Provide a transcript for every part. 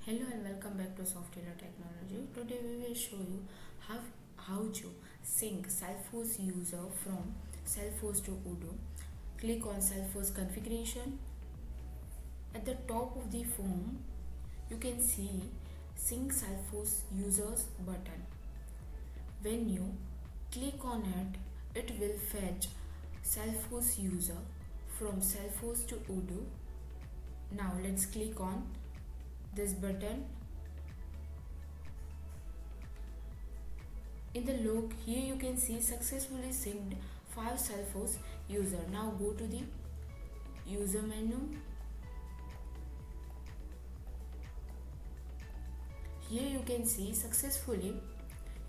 Hello and welcome back to Softhealer Technology. Today we will show you how to sync Salesforce user from Salesforce to Odoo. Click on Salesforce configuration. At the top of the form, you can see sync Salesforce users button. When you click on it, it will fetch Salesforce user from Salesforce to Odoo. Now let's click on this button. In the log here you can see successfully synced 5 Salesforce user. Now go to the user menu. Here you can see successfully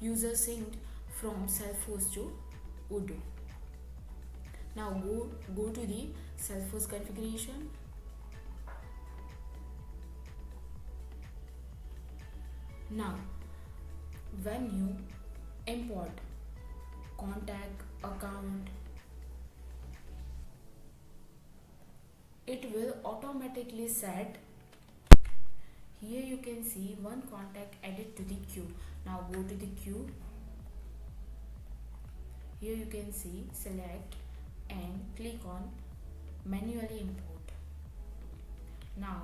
user synced from Salesforce to Odoo. Now go to the Salesforce configuration. Now, when you import contact account, it will automatically set. Here you can see one contact added to the queue. Now go to the queue. Here you can see select and click on manually import. Now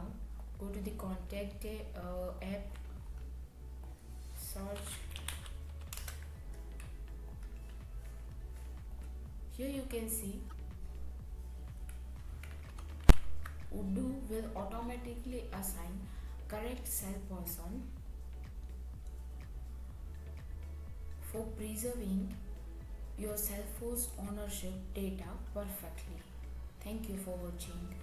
go to the contact app. Search. Here you can see Odoo will automatically assign correct salesperson for preserving your Salesforce ownership data perfectly. Thank you for watching.